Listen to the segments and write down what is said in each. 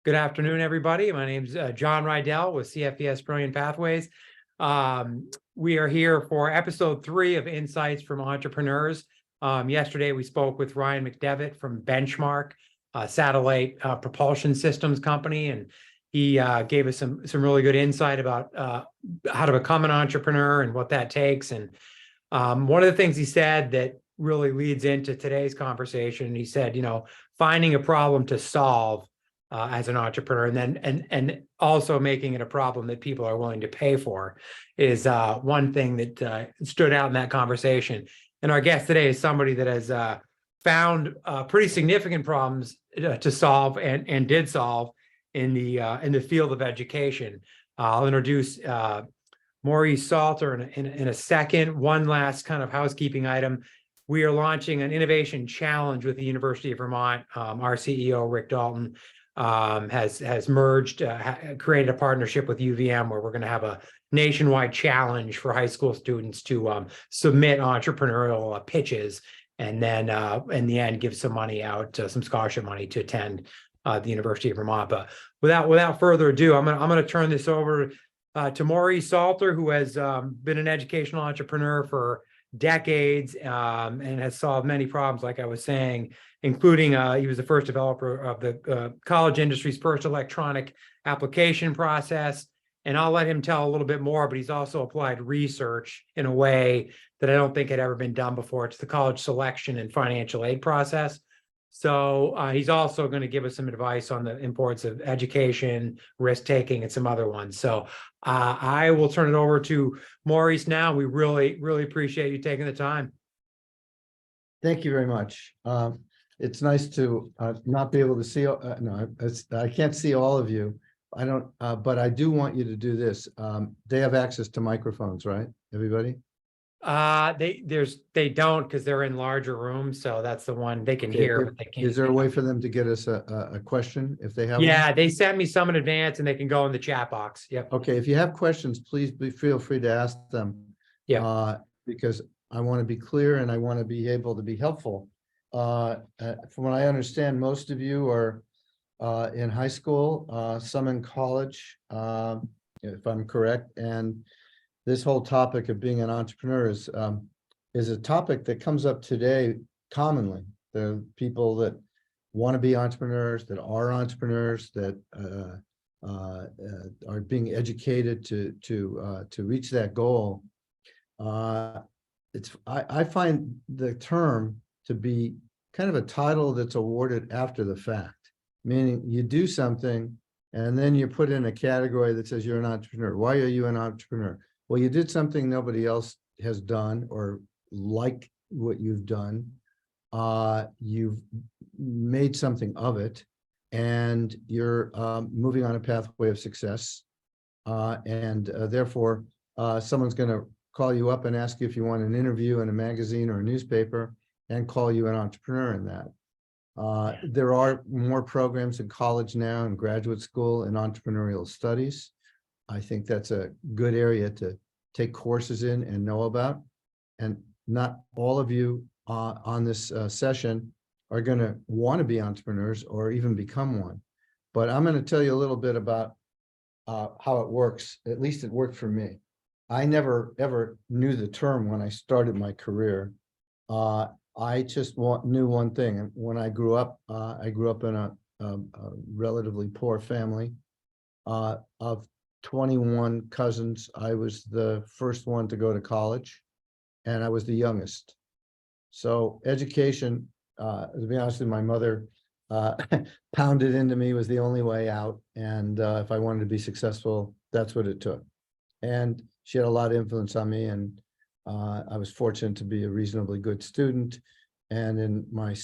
Good afternoon, everybody. My name is John Rydell with CFES Brilliant Pathways. We are here for episode 3 of Insights from Entrepreneurs. Yesterday, we spoke with Ryan McDevitt from Benchmark, satellite propulsion systems company, and he gave us some really good insight about how to become an entrepreneur and what that takes. And one of the things he said that really leads into today's conversation, he said, finding a problem to solve as an entrepreneur, and then and also making it a problem that people are willing to pay for is one thing that stood out in that conversation. And our guest today is somebody that has found pretty significant problems to solve and did solve in the field of education. I'll introduce Maurice Salter in a second. One last kind of housekeeping item. We are launching an innovation challenge with the University of Vermont. Our CEO, Rick Dalton, has merged, created a partnership with UVM where we're going to have a nationwide challenge for high school students to submit entrepreneurial pitches, and then in the end give some money out, some scholarship money to attend the University of Vermont. But without further ado, I'm gonna turn this over to Maurice Salter, who has been an educational entrepreneur for decades and has solved many problems, like I was saying, including he was the first developer of the college industry's first electronic application process. And I'll let him tell a little bit more, but he's also applied research in a way that I don't think had ever been done before. It's the college selection and financial aid process. So he's also going to give us some advice on the importance of education, risk-taking, and some other ones. So I will turn it over to Maurice now. We really, really appreciate you taking the time. Thank you very much. It's nice to not be able to see. I can't see all of you. I don't, but I do want you to do this. They have access to microphones, right? Everybody? They don't, because they're in larger rooms. So that's the one they can hear, but they can't. Is there a way for them to get us a question if they have? Yeah, they sent me some in advance, and they can go in the chat box. Yep. Okay, if you have questions, please feel free to ask them. Yeah. Because I want to be clear and I want to be able to be helpful. From what I understand, most of you are in high school, some in college, if I'm correct. And this whole topic of being an entrepreneur is a topic that comes up today commonly. There are people that want to be entrepreneurs, that are entrepreneurs, that are being educated to reach that goal. I find the term to be kind of a title that's awarded after the fact, meaning you do something and then you're put in a category that says you're an entrepreneur. Why are you an entrepreneur? Well, you did something nobody else has done or like what you've done. You've made something of it, and you're moving on a pathway of success. Therefore, someone's going to call you up and ask you if you want an interview in a magazine or a newspaper and call you an entrepreneur in that. There are more programs in college now and graduate school in entrepreneurial studies. I think that's a good area to take courses in and know about. And not all of you on this session are going to want to be entrepreneurs or even become one. But I'm going to tell you a little bit about how it works. At least it worked for me. I never ever knew the term when I started my career. I just knew one thing. And when I grew up in a relatively poor family. Of 21 cousins, I was the first one to go to college, and I was the youngest. So education, to be honest with you, my mother pounded into me was the only way out. And if I wanted to be successful, that's what it took. And she had a lot of influence on me, and I was fortunate to be a reasonably good student. And in my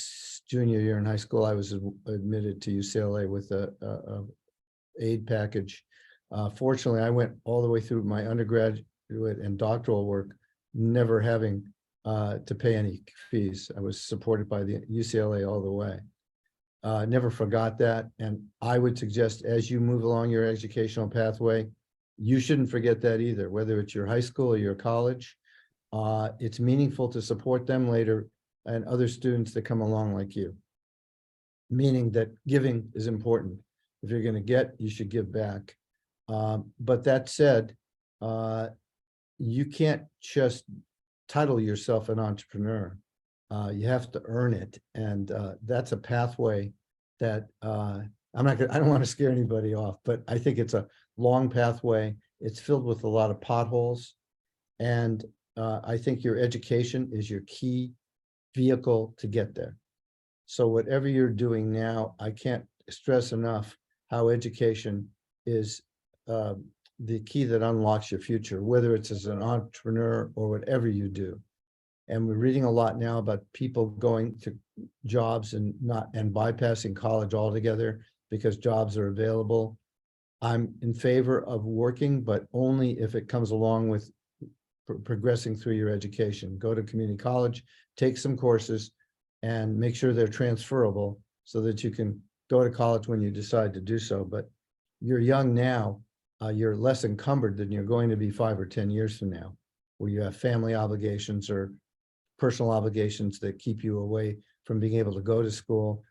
junior year in high school, I was admitted to UCLA with a aid package. Fortunately, I went all the way through my undergraduate and doctoral work, never having to pay any fees. I was supported by the UCLA all the way. Never forgot that. And I would suggest as you move along your educational pathway, you shouldn't forget that either, whether it's your high school or your college. It's meaningful to support them later and other students that come along like you, meaning that giving is important. If you're going to get, you should give back. But that said, you can't just title yourself an entrepreneur. You have to earn it. And that's a pathway that I don't want to scare anybody off, but I think it's a long pathway. It's filled with a lot of potholes. And I think your education is your key vehicle to get there. So whatever you're doing now, I can't stress enough how education is the key that unlocks your future, whether it's as an entrepreneur or whatever you do. And we're reading a lot now about people going to jobs and bypassing college altogether because jobs are available. I'm in favor of working, but only if it comes along with progressing through your education. Go to community college, take some courses, and make sure they're transferable so that you can go to college when you decide to do so. But you're young now, you're less encumbered than you're going to be 5 or 10 years from now, where you have family obligations or personal obligations that keep you away from being able to go to school.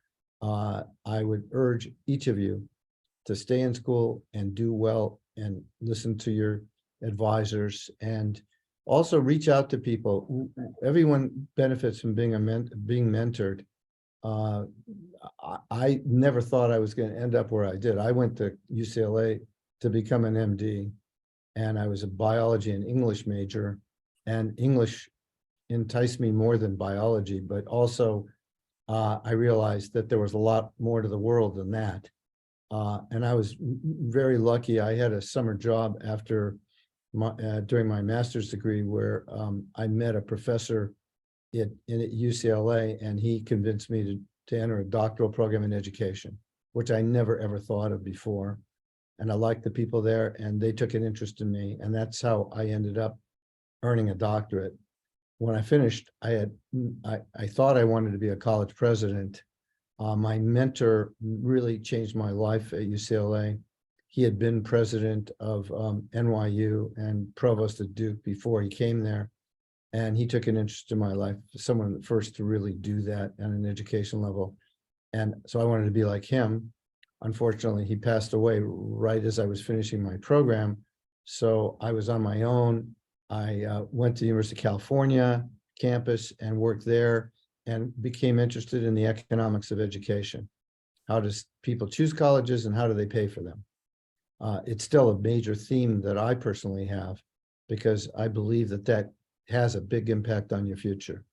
I would urge each of you to stay in school and do well and listen to your advisors, and also reach out to people. Everyone benefits from being being mentored. I never thought I was going to end up where I did. I went to UCLA to become an MD, and I was a biology and English major, and English enticed me more than biology, but also I realized that there was a lot more to the world than that. And I was very lucky. I had a summer job after during my master's degree where I met a professor at UCLA, and he convinced me to enter a doctoral program in education, which I never ever thought of before. And I liked the people there, and they took an interest in me, and that's how I ended up earning a doctorate. When I finished, I thought I wanted to be a college president. My mentor really changed my life at UCLA. He had been president of NYU and provost at Duke before he came there. And he took an interest in my life, someone first to really do that at an education level. And so I wanted to be like him. Unfortunately, he passed away right as I was finishing my program. So I was on my own. I went to the University of California campus and worked there, and became interested in the economics of education. How does people choose colleges, and how do they pay for them? It's still a major theme that I personally have, because I believe that has a big impact on your future.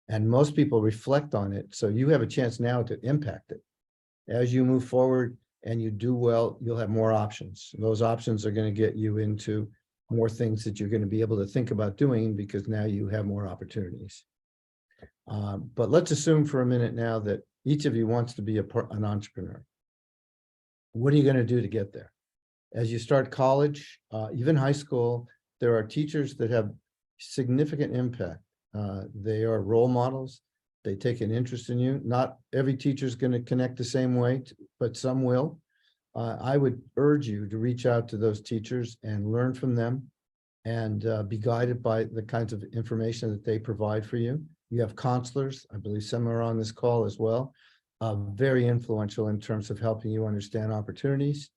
And most people reflect on it. So you have a chance now to impact it. As you move forward and you do well, you'll have more options. Those options are going to get you into more things that you're going to be able to think about doing, because now you have more opportunities. But let's assume for a minute now that each of you wants to be an entrepreneur. What are you going to do to get there? As you start college, even high school, there are teachers that have significant impact. They are role models. They take an interest in you. Not every teacher is going to connect the same way, but some will. I would urge you to reach out to those teachers and learn from them, and be guided by the kinds of information that they provide for you. You have counselors, I believe some are on this call as well, very influential in terms of helping you understand opportunities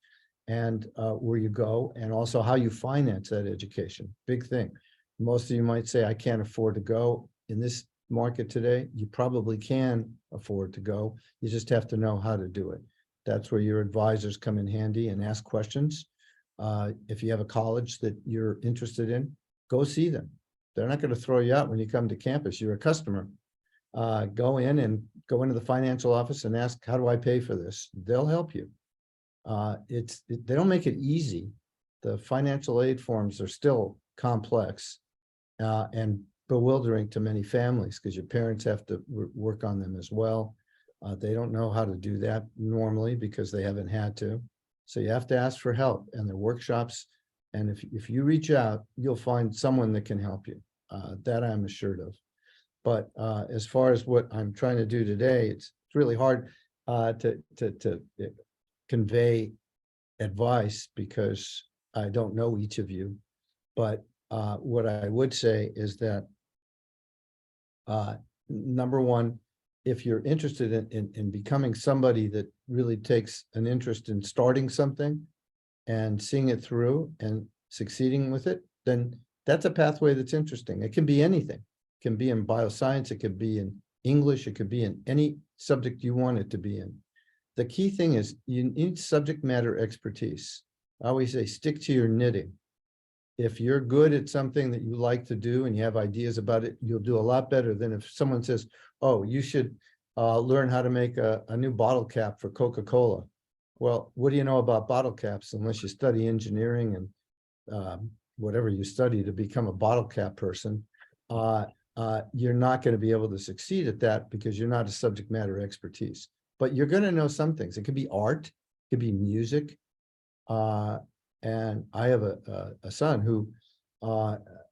and where you go, and also how you finance that education. Big thing. Most of you might say, I can't afford to go. In this market today, you probably can afford to go. You just have to know how to do it. That's where your advisors come in handy and ask questions. If you have a college that you're interested in, go see them. They're not going to throw you out when you come to campus. You're a customer. Go into the financial office and ask, how do I pay for this? They'll help you. They don't make it easy. The financial aid forms are still complex and bewildering to many families, because your parents have to work on them as well. They don't know how to do that normally because they haven't had to. So you have to ask for help, and there are workshops. And if you reach out, you'll find someone that can help you. That I'm assured of. But as far as what I'm trying to do today, it's really hard to convey advice, because I don't know each of you. But what I would say is that number one, if you're interested in becoming somebody that really takes an interest in starting something and seeing it through and succeeding with it, then that's a pathway that's interesting. It can be anything. It can be in bioscience, it could be in English, it could be in any subject you want it to be in. The key thing is you need subject matter expertise. I always say, stick to your knitting. If you're good at something that you like to do and you have ideas about it, you'll do a lot better than if someone says, oh, you should learn how to make a new bottle cap for Coca-Cola. Well, what do you know about bottle caps unless you study engineering and whatever you study to become a bottle cap person? You're not going to be able to succeed at that because you're not a subject matter expertise. But you're going to know some things. It could be art, it could be music. And I have a son who,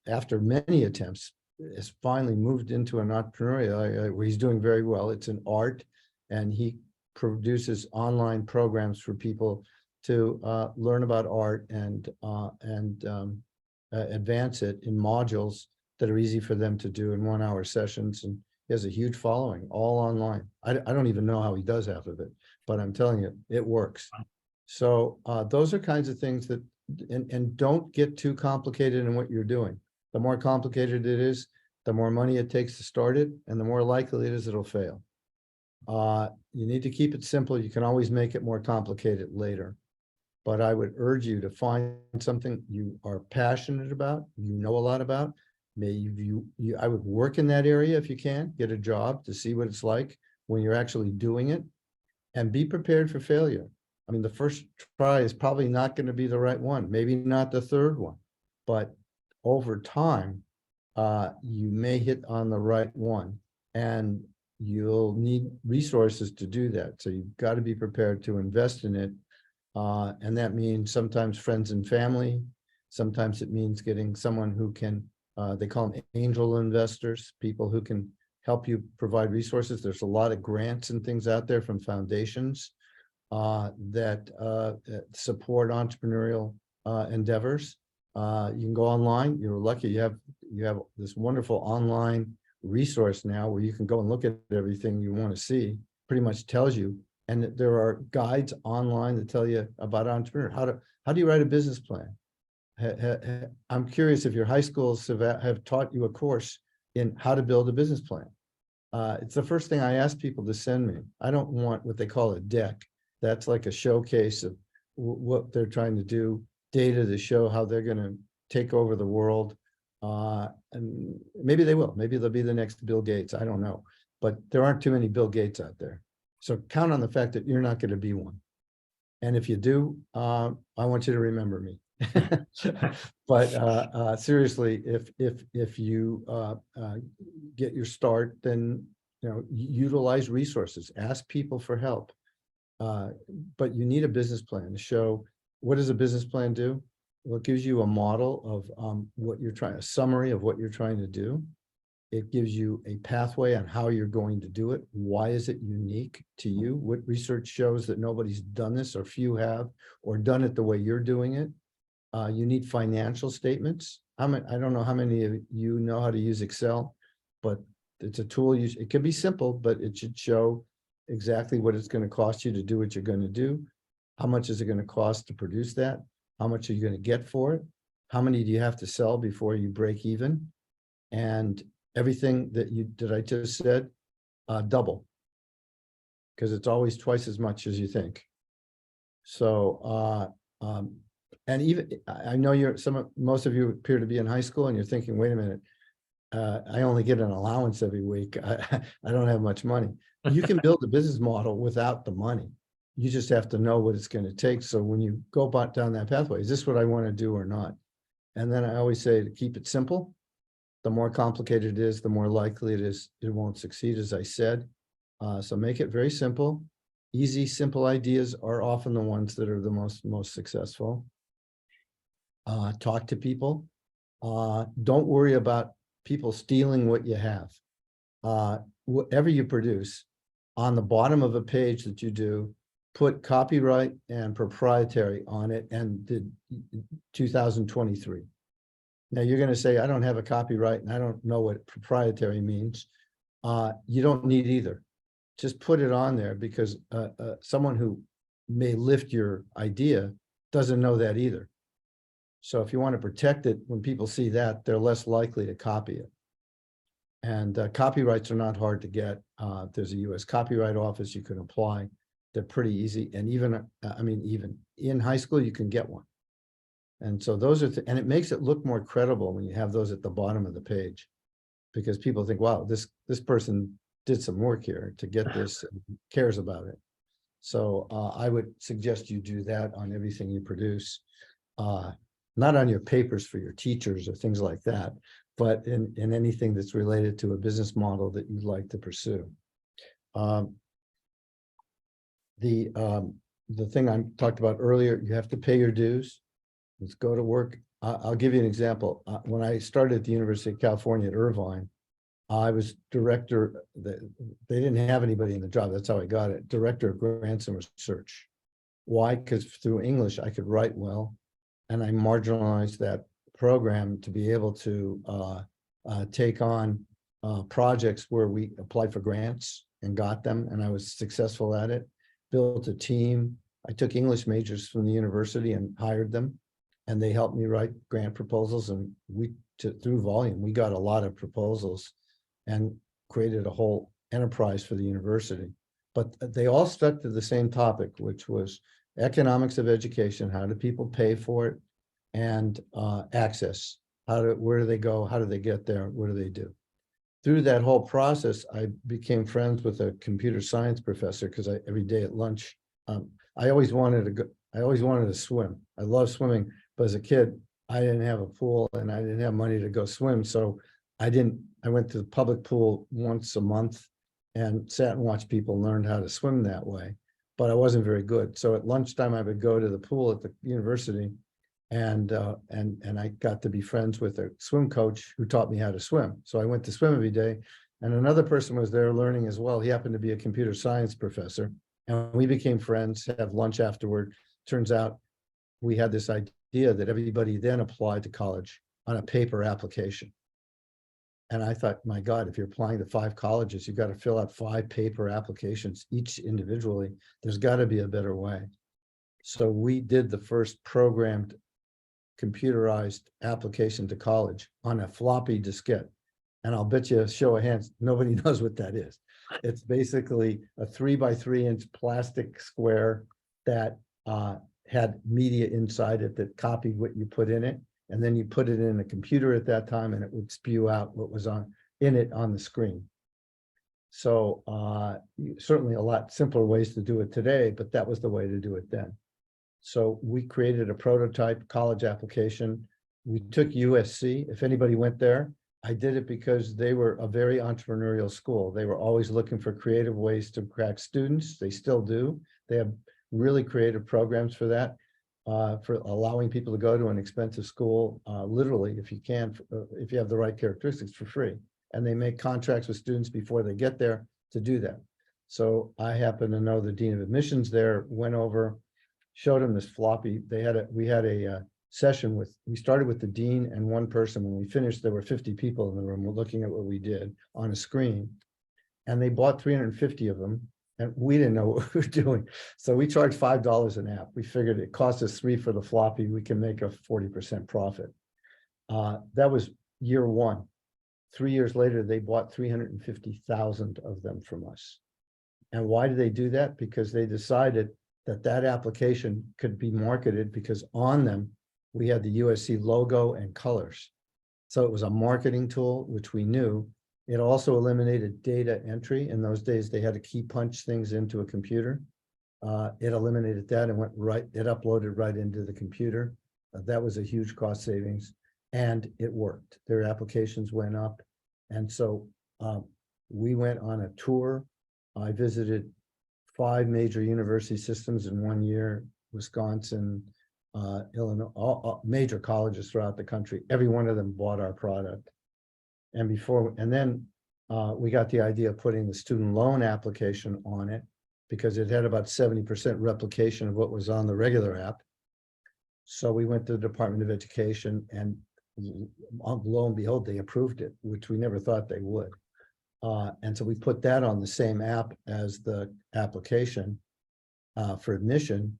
after many attempts, has finally moved into an entrepreneurial where he's doing very well. It's an art, and he produces online programs for people to learn about art and advance it in modules that are easy for them to do in 1 hour sessions. And he has a huge following, all online. I don't even know how he does half of it, but I'm telling you, it works. So those are kinds of things that, and don't get too complicated in what you're doing. The more complicated it is, the more money it takes to start it, and the more likely it is it'll fail. You need to keep it simple. You can always make it more complicated later. But I would urge you to find something you are passionate about, you know a lot about. I would work in that area if you can, get a job to see what it's like when you're actually doing it, and be prepared for failure. I mean, the first try is probably not going to be the right one, maybe not the third one, but over time, you may hit on the right one, and you'll need resources to do that. So you've got to be prepared to invest in it. And that means sometimes friends and family. Sometimes it means getting someone who can, they call them angel investors, people who can help you provide resources. There's a lot of grants and things out there from foundations that support entrepreneurial endeavors. You can go online. You're lucky you have this wonderful online resource now where you can go and look at everything you want to see. Pretty much tells you, and there are guides online that tell you about entrepreneur. How do you write a business plan? I'm curious if your high schools have taught you a course in how to build a business plan. It's the first thing I ask people to send me. I don't want what they call a deck. That's like a showcase of what they're trying to do, data to show how they're going to take over the world. And maybe they will. Maybe they'll be the next Bill Gates. I don't know. But there aren't too many Bill Gates out there. So count on the fact that you're not going to be one. And if you do, I want you to remember me. But seriously, if you get your start, then utilize resources, ask people for help. But you need a business plan to show. What does a business plan do? Well, it gives you a model of what you're trying, a summary of what you're trying to do. It gives you a pathway on how you're going to do it. Why is it unique to you? What research shows that nobody's done this, or few have, or done it the way you're doing it? You need financial statements. I don't know how many of you know how to use Excel, but it's a tool. It can be simple, but it should show exactly what it's going to cost you to do what you're going to do. How much is it going to cost to produce that? How much are you going to get for it? How many do you have to sell before you break even? And everything that I just said, double, because it's always twice as much as you think. So, and even I know most of you appear to be in high school, and you're thinking, wait a minute, I only get an allowance every week. I don't have much money. You can build a business model without the money. You just have to know what it's going to take. So when you go down that pathway, is this what I want to do or not? And then I always say to keep it simple. The more complicated it is, the more likely it is it won't succeed, as I said. So make it very simple. Easy, simple ideas are often the ones that are the most successful. Talk to people. Don't worry about people stealing what you have. Whatever you produce, on the bottom of a page that you do, put copyright and proprietary on it, and the 2023. Now you're going to say, I don't have a copyright and I don't know what proprietary means. You don't need either. just put it on there, because someone who may lift your idea doesn't know that either. So if you want to protect it, when people see that, they're less likely to copy it. And copyrights are not hard to get. There's a US Copyright Office, you can apply. They're pretty easy. And even, I mean, even in high school, you can get one. And so those are, and it makes it look more credible when you have those at the bottom of the page. Because people think, wow, this person did some work here to get this, and cares about it. So I would suggest you do that on everything you produce. Not on your papers for your teachers or things like that, but in anything that's related to a business model that you'd like to pursue. The thing I talked about earlier, you have to pay your dues. Let's go to work. I'll give you an example. When I started at the University of California at Irvine, I was director. They didn't have anybody in the job. That's how I got it. Director of grants and research. Why? Because through English, I could write well, and I marginalized that program to be able to take on projects where we applied for grants and got them, and I was successful at it. Built a team. I took English majors from the university and hired them, and they helped me write grant proposals, and through volume, we got a lot of proposals and created a whole enterprise for the university. But they all stuck to the same topic, which was economics of education. How do people pay for it? And access. Where do they go? How do they get there? What do they do? Through that whole process, I became friends with a computer science professor, because every day at lunch, I always wanted to swim. I love swimming, but as a kid, I didn't have a pool and I didn't have money to go swim. So I went to the public pool once a month and sat and watched people learn how to swim that way, but I wasn't very good. So at lunchtime, I would go to the pool at the university, and I got to be friends with a swim coach who taught me how to swim. So I went to swim every day, and another person was there learning as well. He happened to be a computer science professor, and we became friends, have lunch afterward. Turns out we had this idea that everybody then applied to college on a paper application. And I thought, my God, if you're applying to 5 colleges, you've got to fill out 5 paper applications, each individually. There's got to be a better way. So we did the first programmed computerized application to college on a floppy diskette. And I'll bet you, a show of hands, nobody knows what that is. It's basically a 3 by 3 inch plastic square that had media inside it that copied what you put in it. And then you put it in a computer at that time, and it would spew out what was in it on the screen. So certainly a lot simpler ways to do it today, but that was the way to do it then. So we created a prototype college application. We took USC. If anybody went there, I did it because they were a very entrepreneurial school. They were always looking for creative ways to crack students. They still do. They have really creative programs for that, for allowing people to go to an expensive school, literally, if you can, if you have the right characteristics, for free. And they make contracts with students before they get there to do that. So I happen to know the dean of admissions there, went over, showed him this floppy. We had a session we started with the dean and one person. When we finished, there were 50 people in the room. We're looking at what we did on a screen, and they bought 350 of them, and we didn't know what we were doing. So we charged $5 an app. We figured it cost us $3 for the floppy. We can make a 40% profit. That was year 1. 3 years later, they bought 350,000 of them from us. And why did they do that? Because they decided that application could be marketed, because on them, we had the USC logo and colors. So it was a marketing tool, which we knew. It also eliminated data entry. In those days, they had to key punch things into a computer. It eliminated that and it uploaded right into the computer. That was a huge cost savings, and it worked. Their applications went up. And so we went on a tour. I visited 5 major university systems in 1 year: Wisconsin, Illinois, all major colleges throughout the country. Every one of them bought our product. And then we got the idea of putting the student loan application on it, because it had about 70% replication of what was on the regular app. So we went to the Department of Education, and lo and behold, they approved it, which we never thought they would. And so we put that on the same app as the application for admission.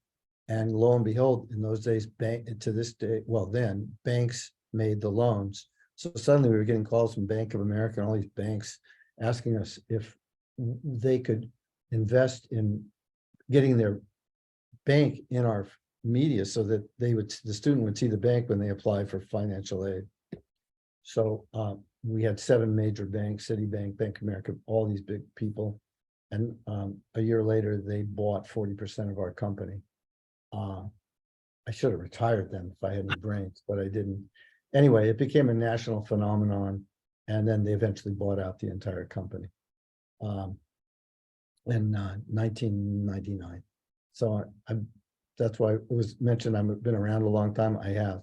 And lo and behold, in those days, to this day, well, then banks made the loans. So suddenly we were getting calls from Bank of America and all these banks asking us if they could invest in getting their bank in our media so that the student would see the bank when they apply for financial aid. So we had 7 major banks, Citibank, Bank of America, all these big people. And a year later, they bought 40% of our company. I should have retired them if I had any brains, but I didn't. Anyway, it became a national phenomenon, and then they eventually bought out the entire company in 1999. So that's why it was mentioned I've been around a long time. I have,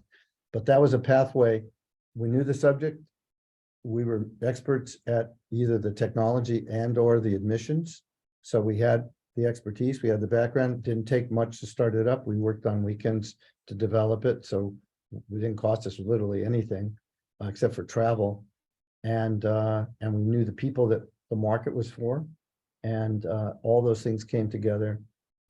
but that was a pathway. We knew the subject. We were experts at either the technology and or the admissions. So we had the expertise, we had the background. It didn't take much to start it up. We worked on weekends to develop it. So it didn't cost us literally anything except for travel. And we knew the people that the market was for. And all those things came together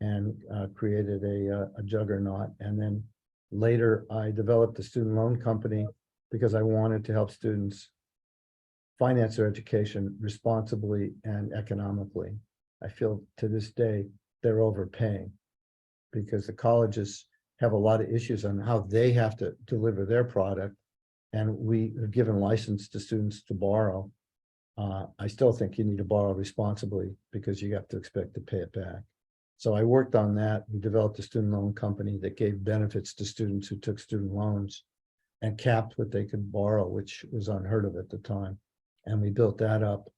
and created a juggernaut. And then later I developed a student loan company because I wanted to help students finance their education responsibly and economically. I feel to this day they're overpaying because the colleges have a lot of issues on how they have to deliver their product. And we have given license to students to borrow. I still think you need to borrow responsibly because you have to expect to pay it back. So I worked on that. We developed a student loan company that gave benefits to students who took student loans and capped what they could borrow, which was unheard of at the time. And we built that up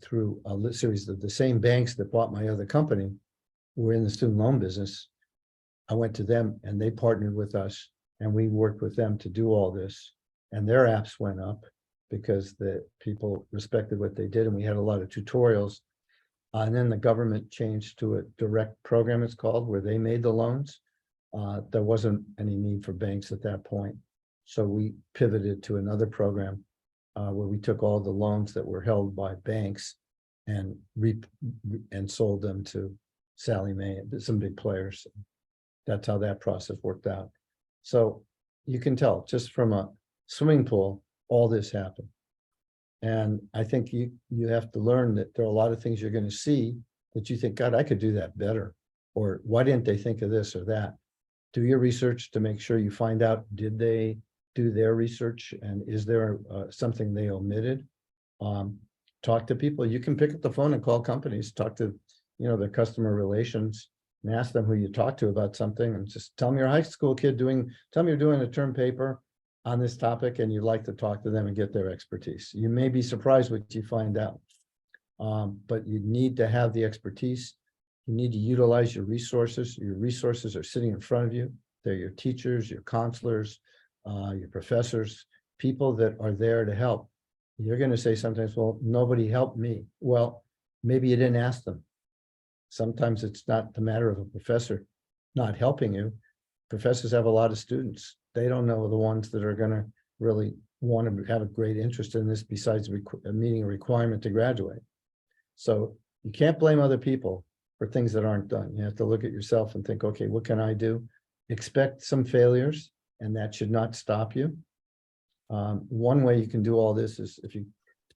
through a series of the same banks that bought my other company were in the student loan business. I went to them and they partnered with us and we worked with them to do all this. And their apps went up because the people respected what they did. And we had a lot of tutorials. And then the government changed to a direct program, it's called, where they made the loans. There wasn't any need for banks at that point. So we pivoted to another program where we took all the loans that were held by banks and sold them to Sallie Mae and some big players. That's how that process worked out. So you can tell just from a swimming pool, all this happened. And I think you have to learn that there are a lot of things you're going to see that you think, God, I could do that better. Or why didn't they think of this or that? Do your research to make sure you find out, did they do their research and is there something they omitted? Talk to people. You can pick up the phone and call companies, talk to their customer relations and ask them who you talk to about something and just tell them you're a high school kid tell them you're doing a term paper on this topic and you'd like to talk to them and get their expertise. You may be surprised what you find out, but you need to have the expertise. You need to utilize your resources. Your resources are sitting in front of you. They're your teachers, your counselors, your professors, people that are there to help. You're going to say sometimes, well, nobody helped me. Well, maybe you didn't ask them. Sometimes it's not the matter of a professor not helping you. Professors have a lot of students. They don't know the ones that are going to really want to have a great interest in this besides meeting a requirement to graduate. So you can't blame other people for things that aren't done. You have to look at yourself and think, okay, what can I do? Expect some failures, and that should not stop you. One way you can do all this is if you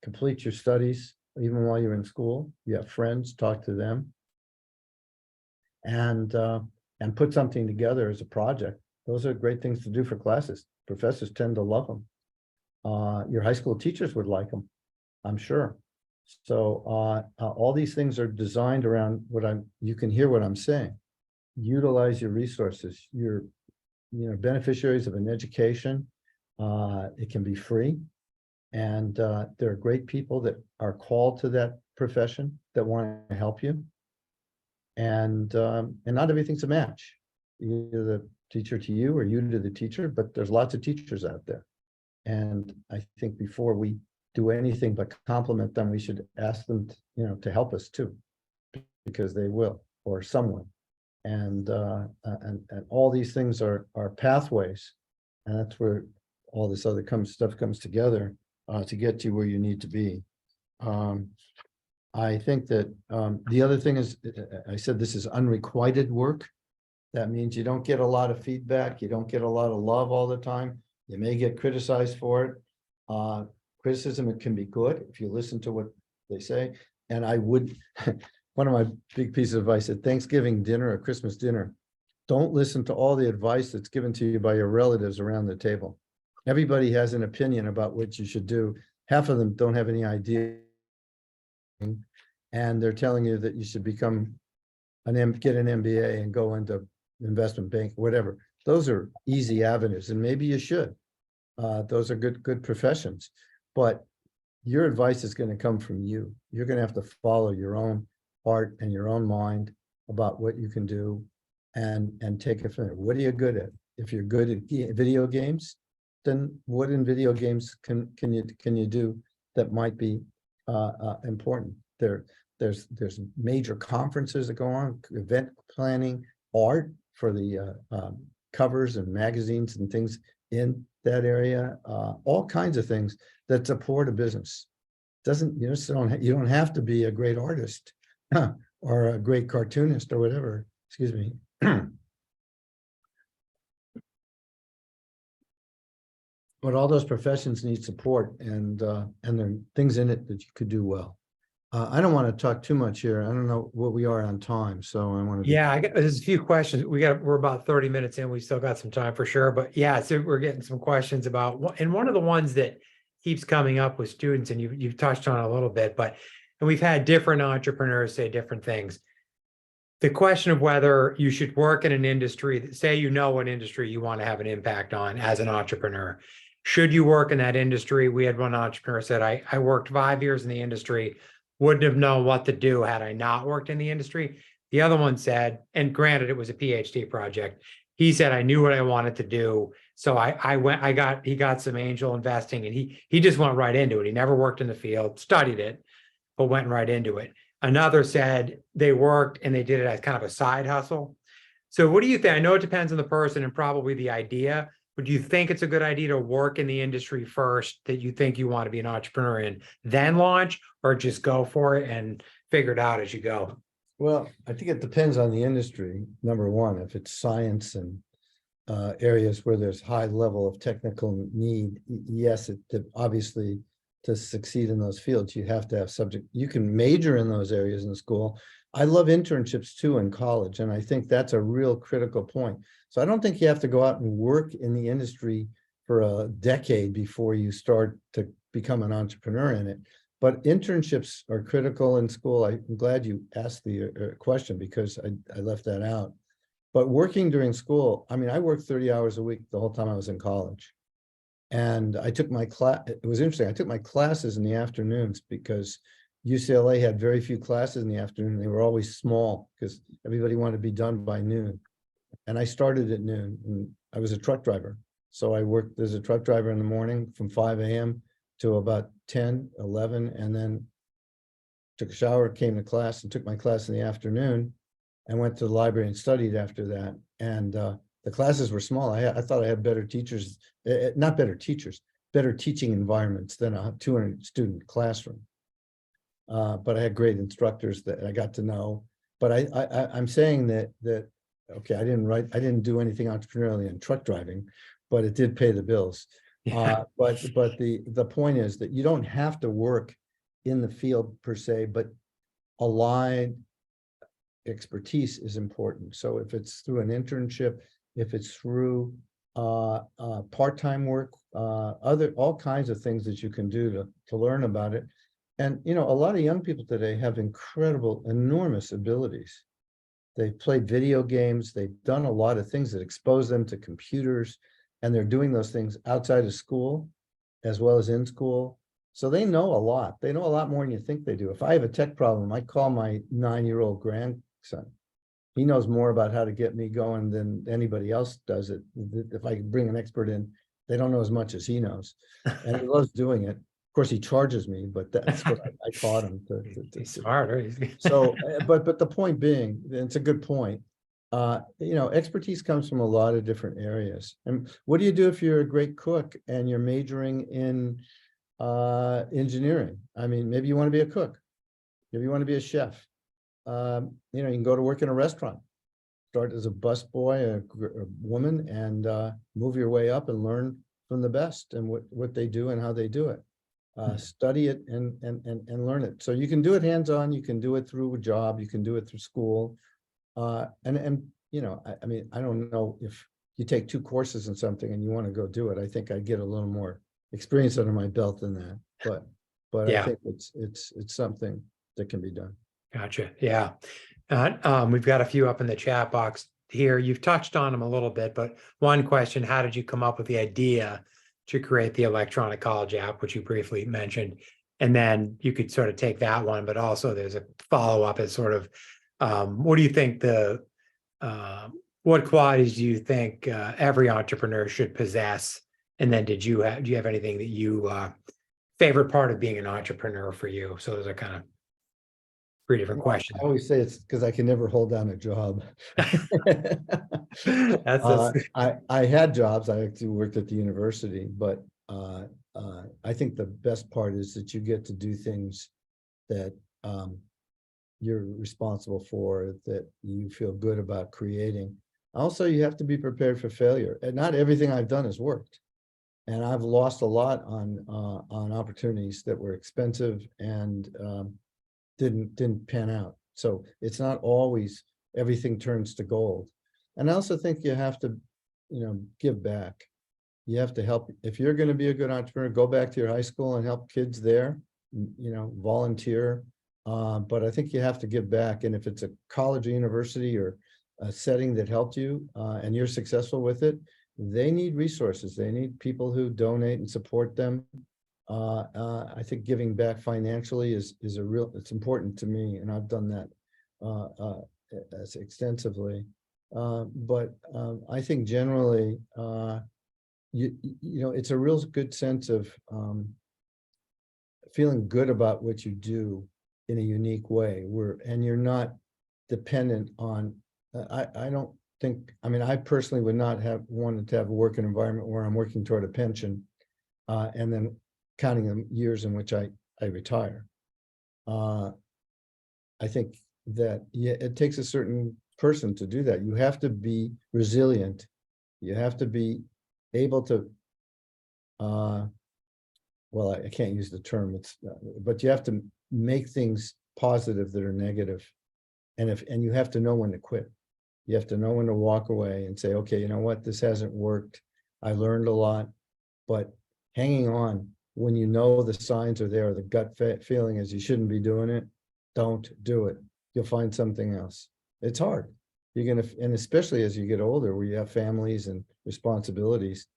complete your studies, even while you're in school, you have friends, talk to them, and put something together as a project. Those are great things to do for classes. Professors tend to love them. Your high school teachers would like them, I'm sure. So all these things are designed around you can hear what I'm saying. Utilize your resources. You're beneficiaries of an education. It can be free. And there are great people that are called to that profession that want to help you. And not everything's a match. Either the teacher to you or you to the teacher, but there's lots of teachers out there. And I think before we do anything but compliment them, we should ask them to help us too, because they will, or someone. And all these things are pathways, and that's where all this other stuff comes together to get you where you need to be. I think that the other thing is, I said this is unrequited work. That means you don't get a lot of feedback, you don't get a lot of love all the time. You may get criticized for it. Criticism, it can be good if you listen to what they say. And I would, one of my big pieces of advice at Thanksgiving dinner or Christmas dinner, don't listen to all the advice that's given to you by your relatives around the table. Everybody has an opinion about what you should do. Half of them don't have any idea. And they're telling you that you should become get an MBA and go into investment bank, whatever. Those are easy avenues, and maybe you should. Those are good professions, but your advice is going to come from you. You're going to have to follow your own heart and your own mind about what you can do, and take it from there. What are you good at? If you're good at video games, then what in video games can you do that might be important? There's major conferences that go on, event planning, art for the covers and magazines and things in that area, all kinds of things that support a business. You don't have to be a great artist or a great cartoonist or whatever. Excuse me. But all those professions need support, and there are things in it that you could do well. I don't want to talk too much here. I don't know what we are on time, so I want to. Yeah, there's a few questions. We're about 30 minutes in. We still got some time for sure. But yeah, so we're getting some questions about, and one of the ones that keeps coming up with students, and you've touched on it a little bit, and we've had different entrepreneurs say different things. The question of whether you should work in an industry that, say, you know what industry you want to have an impact on as an entrepreneur. Should you work in that industry? We had one entrepreneur said, I worked 5 years in the industry, wouldn't have known what to do had I not worked in the industry. The other one said, and granted, it was a PhD project. He said, I knew what I wanted to do. So he got some angel investing, and he just went right into it. He never worked in the field, studied it, but went right into it. Another said they worked and they did it as kind of a side hustle. So what do you think? I know it depends on the person and probably the idea, but do you think it's a good idea to work in the industry first that you think you want to be an entrepreneur in, then launch, or just go for it and figure it out as you go? Well, I think it depends on the industry. Number one, if it's science and areas where there's high level of technical need, yes, obviously to succeed in those fields, you have to have subject. You can major in those areas in school. I love internships too in college, and I think that's a real critical point. So I don't think you have to go out and work in the industry for a decade before you start to become an entrepreneur in it. But internships are critical in school. I'm glad you asked the question, because I left that out. But working during school, I mean, I worked 30 hours a week the whole time I was in college. And I took my class, it was interesting, I took my classes in the afternoons because UCLA had very few classes in the afternoon. They were always small because everybody wanted to be done by noon. And I started at noon, and I was a truck driver. So I worked as a truck driver in the morning from 5 a.m. to about 10, 11, and then took a shower, came to class, and took my class in the afternoon, and went to the library and studied after that. And the classes were small. I thought I had better teachers, not better teachers, better teaching environments than a 200 student classroom. But I had great instructors that I got to know. But I'm saying that okay, I didn't do anything entrepreneurially in truck driving, but it did pay the bills. Yeah. But the point is that you don't have to work in the field per se, but aligned expertise is important. So if it's through an internship, if it's through part-time work, all kinds of things that you can do to learn about it. And a lot of young people today have incredible, enormous abilities. They've played video games, they've done a lot of things that expose them to computers, and they're doing those things outside of school as well as in school. So they know a lot. They know a lot more than you think they do. If I have a tech problem, I call my 9-year-old grandson. He knows more about how to get me going than anybody else does it. If I bring an expert in, they don't know as much as he knows. And he loves doing it. Of course, he charges me, but that's what I taught him to. He's smart, right? So, but the point being, it's a good point. Expertise comes from a lot of different areas. And what do you do if you're a great cook and you're majoring in engineering. I mean, maybe you want to be a cook. Maybe you want to be a chef. You can go to work in a restaurant. Start as a busboy, a woman, and move your way up and learn from the best and what they do and how they do it. Study it and learn it. So you can do it hands-on, you can do it through a job, you can do it through school. I mean, I don't know if you take 2 courses in something and you want to go do it. I think I get a little more experience under my belt than that. But I think it's something that can be done. Gotcha. Yeah. We've got a few up in the chat box here. You've touched on them a little bit, but one question: how did you come up with the idea to create the electronic college app, which you briefly mentioned? And then you could sort of take that one, but also there's a follow-up as sort of, what do you think what qualities do you think every entrepreneur should possess? And then do you have anything that you favorite part of being an entrepreneur for you? So those are kind of 3 different questions. I always say it's because I can never hold down a job. I had jobs. I actually worked at the university, but I think the best part is that you get to do things that you're responsible for, that you feel good about creating. Also, you have to be prepared for failure. And not everything I've done has worked. And I've lost a lot on opportunities that were expensive and didn't pan out. So it's not always everything turns to gold. And I also think you have to, give back. You have to help. If you're going to be a good entrepreneur, go back to your high school and help kids there, volunteer. But I think you have to give back. And if it's a college or university or a setting that helped you and you're successful with it, they need resources. They need people who donate and support them. I think giving back financially is it's important to me, and I've done that as extensively. But I think generally, it's a real good sense of feeling good about what you do in a unique way. And you're not dependent on. I don't think. I mean, I personally would not have wanted to have a working environment where I'm working toward a pension, and then counting the years in which I retire. I think that it takes a certain person to do that. You have to be resilient. You have to be able to, well, I can't use the term, but you have to make things positive that are negative. And you have to know when to quit. You have to know when to walk away and say, okay, you know what, this hasn't worked. I learned a lot, but hanging on when you know the signs are there, the gut feeling is you shouldn't be doing it, don't do it. You'll find something else. It's hard. And especially as you get older, where you have families and responsibilities,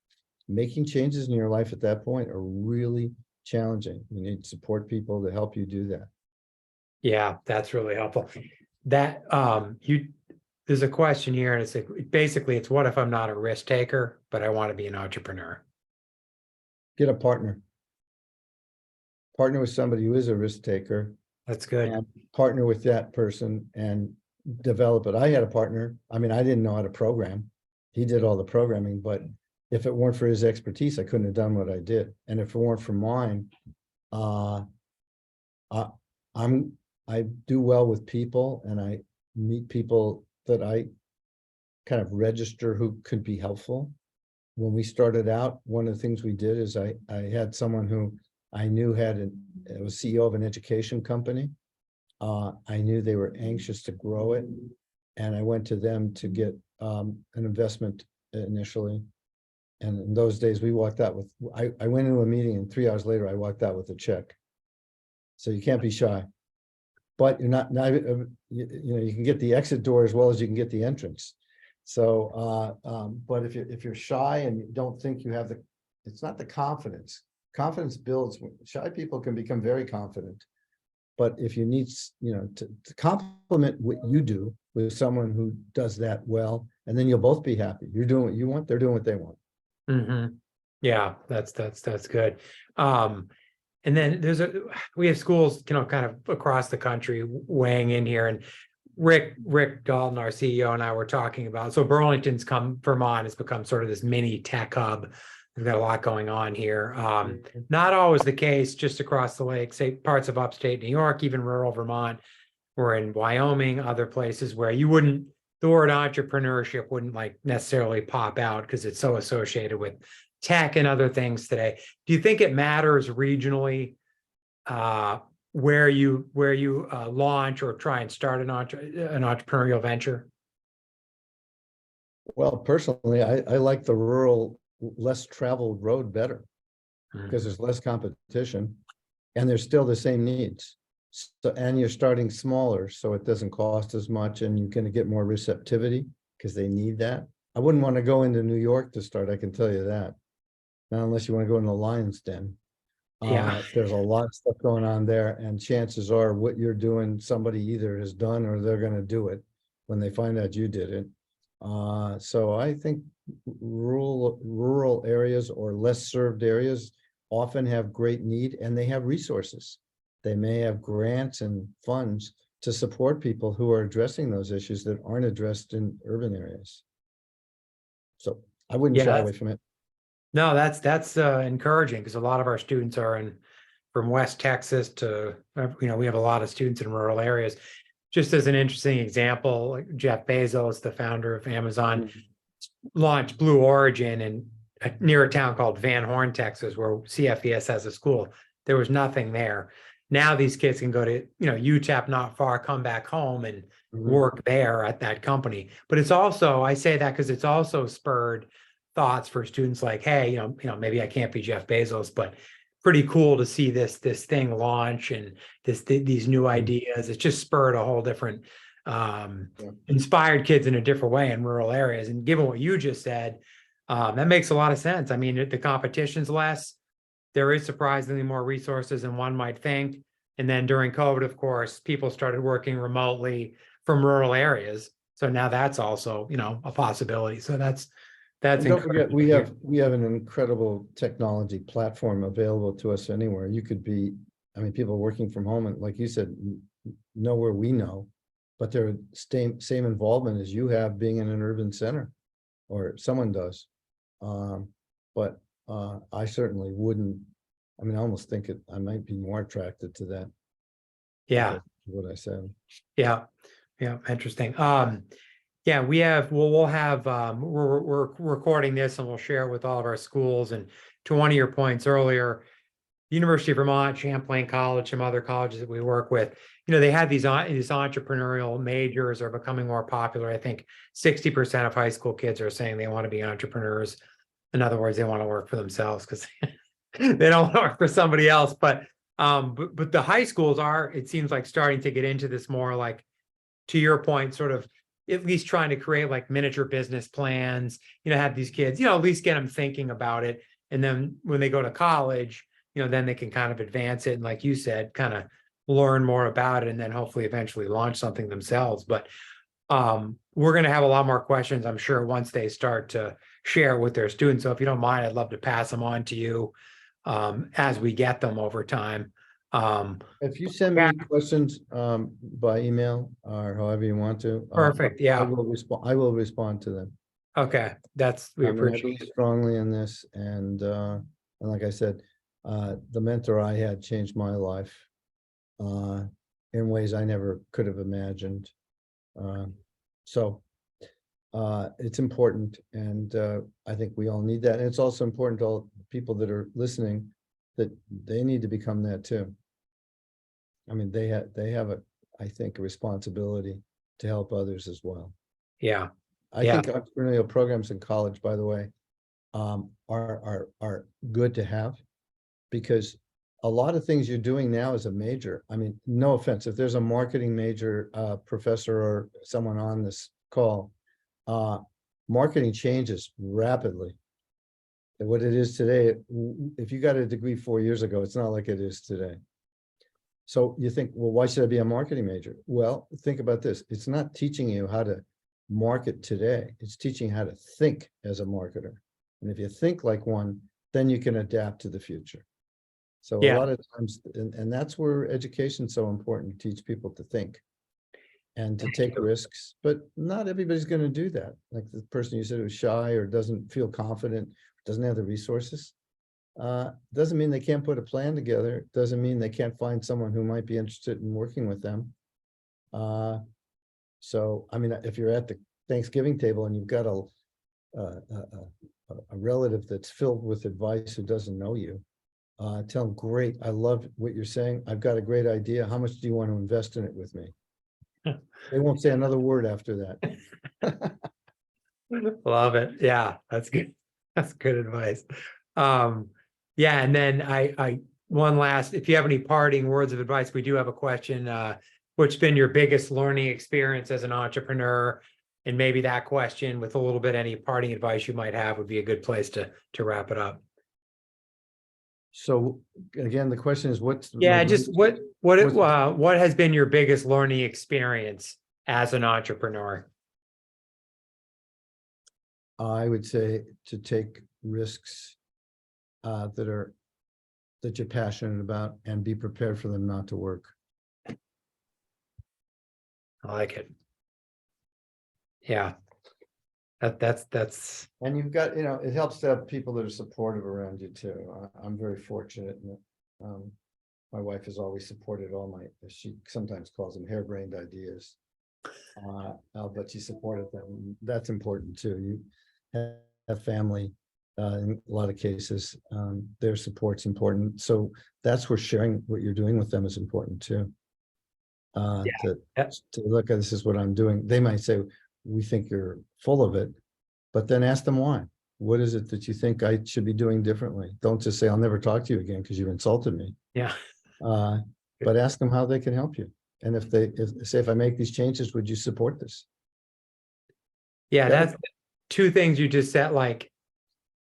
making changes in your life at that point are really challenging. You need support people to help you do that. Yeah, that's really helpful. That there's a question here, and it's basically it's what if I'm not a risk taker, but I want to be an entrepreneur? Get a partner. Partner with somebody who is a risk taker. That's good. And partner with that person and develop it. I had a partner. I mean, I didn't know how to program. He did all the programming, but if it weren't for his expertise, I couldn't have done what I did. And if it weren't for mine, I do well with people, and I meet people that I kind of register who could be helpful. When we started out, one of the things we did is I had someone who I knew was CEO of an education company. I knew they were anxious to grow it, and I went to them to get an investment initially. And in those days, we walked out with. I went into a meeting, and 3 hours later, I walked out with a check. So you can't be shy, but you're not. You can get the exit door as well as you can get the entrance. So, but if you're shy and you don't think you have it's not the confidence. Confidence builds. Shy people can become very confident. But if you need, to complement what you do with someone who does that well, and then you'll both be happy. You're doing what you want, they're doing what they want. Mm-hmm. Yeah, that's good. And then we have schools, kind of across the country weighing in here, and Rick Dalton, our CEO, and I were talking about, so Burlington's Vermont has become sort of this mini tech hub we've got a lot going on here. Not always the case just across the lake, say parts of upstate New York, even rural Vermont, or in Wyoming, other places where the word entrepreneurship wouldn't like necessarily pop out because it's so associated with tech and other things today. Do you think it matters regionally where you launch or try and start an entrepreneurial venture? Well, personally, I like the rural, less traveled road better Mhm. because there's less competition and there's still the same needs. So, and you're starting smaller, so it doesn't cost as much and you're gonna get more receptivity because they need that. I wouldn't want to go into New York to start, I can tell you that. Not unless you want to go in the lion's den. Yeah. There's a lot of stuff going on there, and chances are what you're doing, somebody either has done or they're gonna do it when they find out you did it. So I think rural areas or less served areas often have great need and they have resources. They may have grants and funds to support people who are addressing those issues that aren't addressed in urban areas. So I wouldn't shy Yeah. away from it. No, that's encouraging because a lot of our students are from West Texas to, we have a lot of students in rural areas. Just as an interesting example, like Jeff Bezos, the founder of Amazon, launched Blue Origin in near a town called Van Horn, Texas, where CFES has a school. There was nothing there. Now these kids can go to, UTEP not far, come back home and work there at that company. But it's also, I say that because it's also spurred thoughts for students like, hey, maybe I can't be Jeff Bezos, but pretty cool to see this thing launch and these new ideas. It's just spurred a whole different inspired kids in a different way in rural areas. And given what you just said, that makes a lot of sense. I mean, the competition's less. There is surprisingly more resources than one might think. And then during COVID, of course, people started working remotely from rural areas. So now that's also, a possibility. So that's And don't forget, encouraging. we have an incredible technology platform available to us anywhere. You could be, I mean, people working from home and like you said, nowhere we know, but they're same involvement as you have being in an urban center or someone does. But I certainly wouldn't, I mean, I almost think I might be more attracted to that. Yeah. because of what I said. Yeah. Yeah. Interesting. Yeah, we'll have, we're recording this and we'll share it with all of our schools. And to one of your points earlier, University of Vermont, Champlain College, some other colleges that we work with, they have these entrepreneurial majors are becoming more popular. I think 60% of high school kids are saying they want to be entrepreneurs. In other words, they want to work for themselves because they don't want to work for somebody else. But the high schools are, it seems like, starting to get into this more, like, to your point, sort of at least trying to create like miniature business plans, have these kids, at least get them thinking about it. And then when they go to college, then they can kind of advance it. And like you said, kind of learn more about it and then hopefully eventually launch something themselves. But we're going to have a lot more questions, I'm sure, once they start to share with their students. So if you don't mind, I'd love to pass them on to you as we get them over time. If you send Yeah. me questions by email or however you want to. Perfect. I Yeah. will respond to them. Okay. We I mean, I appreciate believe it. strongly in this and like I said, the mentor I had changed my life in ways I never could have imagined. So it's important and I think we all need that. And it's also important to all people that are listening that they need to become that too. I mean, they have I think, a responsibility to help others as well. Yeah. I Yeah. think entrepreneurial programs in college, by the way, are good to have because a lot of things you're doing now as a major. I mean, no offense, if there's a marketing major professor or someone on this call, marketing changes rapidly. And what it is today, if you got a degree 4 years ago, it's not like it is today. So you think, well, why should I be a marketing major? Well, think about this. It's not teaching you how to market today. It's teaching how to think as a marketer. And if you think like one, then you can adapt to the future. So a Yeah. lot of times, and that's where education is so important, to teach people to think. and to take risks, but not everybody's going to do that. Like the person you said who's shy or doesn't feel confident, doesn't have the resources. Doesn't mean they can't put a plan together. Doesn't mean they can't find someone who might be interested in working with them. So, I mean, if you're at the Thanksgiving table and you've got a relative that's filled with advice who doesn't know you, tell them, great, I love what you're saying. I've got a great idea. How much do you want to invest in it with me? They won't say another word after that. Love it. Yeah, that's good. That's good advice. Yeah, and then I one last, if you have any parting words of advice, we do have a question. What's been your biggest learning experience as an entrepreneur? And maybe that question with a little bit, any parting advice you might have would be a good place to wrap it up. So again, the question is, Yeah, just what has been your biggest learning experience as an entrepreneur? I would say to take risks that you're passionate about and be prepared for them not to work. I like it. Yeah, that's. And you've got, it helps to have people that are supportive around you too. I'm very fortunate in that my wife has always supported she sometimes calls them harebrained ideas. But she supported them. That's important too. You have family in a lot of cases. Their support's important. So that's where sharing what you're doing with them is important too. To look at, this is what I'm doing. They might say, we think you're full of it, but then ask them why. What is it that you think I should be doing differently? Don't just say, I'll never talk to you again because you insulted me. Yeah. But ask them how they can help you. And if I make these changes, would you support this? Yeah, that's two things you just said, like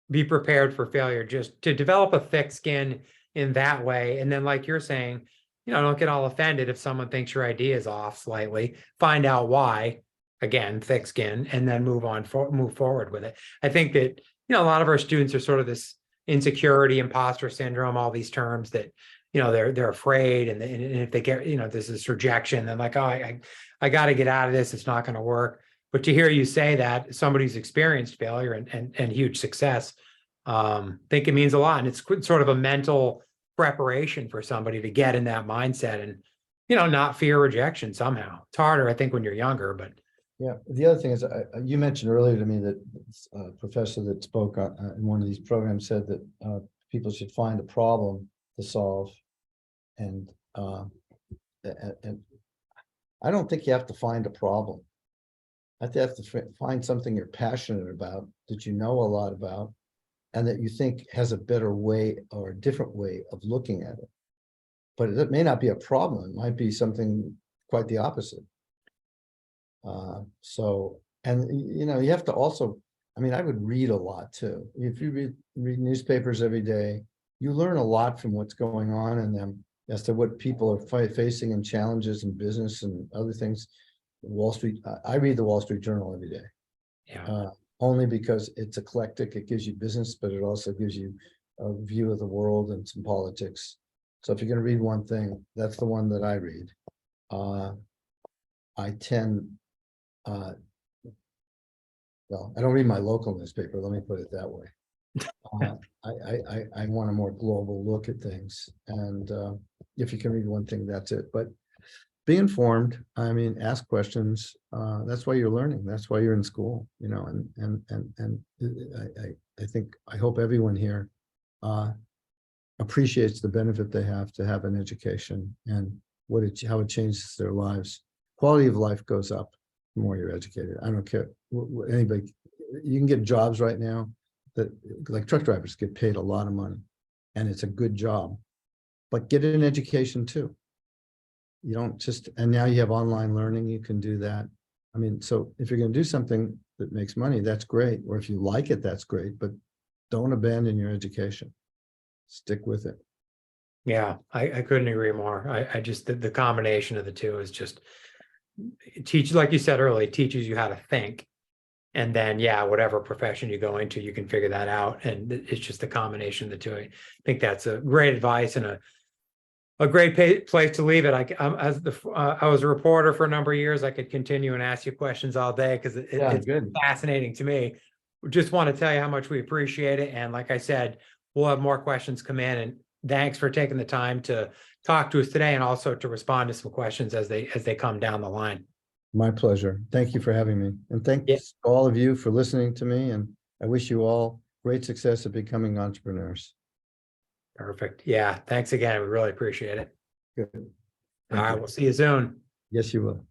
be prepared for failure, just to develop a thick skin in that way. And then like you're saying, don't get all offended if someone thinks your idea is off slightly, find out why, again, thick skin, and then move forward with it. I think that, a lot of our students are sort of this insecurity, imposter syndrome, all these terms that, they're afraid. And if they get, there's this rejection, then like, oh, I got to get out of this. It's not going to work. But to hear you say that somebody's experienced failure and huge success, think it means a lot. And it's sort of a mental preparation for somebody to get in that mindset and, not fear rejection somehow. It's harder, I think, when you're younger, but. Yeah. The other thing is, you mentioned earlier to me that a professor that spoke in one of these programs said that people should find a problem to solve. And I don't think you have to find a problem. I think you have to find something you're passionate about, that you know a lot about, and that you think has a better way or a different way of looking at it. But it may not be a problem. It might be something quite the opposite. You have to also, I would read a lot too. If you read newspapers every day, you learn a lot from what's going on in them as to what people are facing and challenges in business and other things. Wall Street, I read the Wall Street Journal every day. Yeah. Only because it's eclectic. It gives you business, but it also gives you a view of the world and some politics. So if you're going to read one thing, that's the one that I read. I tend, well, I don't read my local newspaper. Let me put it that way. I want a more global look at things. And if you can read one thing, that's it. But be informed. Ask questions. That's why you're learning. That's why you're in school, and I hope everyone here appreciates the benefit they have to have an education and how it changes their lives. Quality of life goes up the more you're educated. I don't care anybody. You can get jobs right now that, like truck drivers, get paid a lot of money, and it's a good job. But get an education too. You don't just, and now you have online learning, you can do that. So if you're going to do something that makes money, that's great. Or if you like it, that's great, but don't abandon your education. Stick with it. Yeah, I couldn't agree more. I just, the combination of the two is just like you said earlier, it teaches you how to think. And then, yeah, whatever profession you go into, you can figure that out. And it's just the combination of the two. I think that's a great advice and a a great place to leave it. I was a reporter for a number of years. I could continue and ask you questions all day because it's Good. fascinating to me. We just want to tell you how much we appreciate it. And like I said, we'll have more questions come in, and thanks for taking the time to talk to us today and also to respond to some questions as they come down the line. My pleasure. Thank you for having me. And thanks Yeah. to all of you for listening to me. And I wish you all great success at becoming entrepreneurs. Perfect. Yeah. Thanks again. We really appreciate it. Good. All Thank right. you. We'll see you soon. Yes, you will.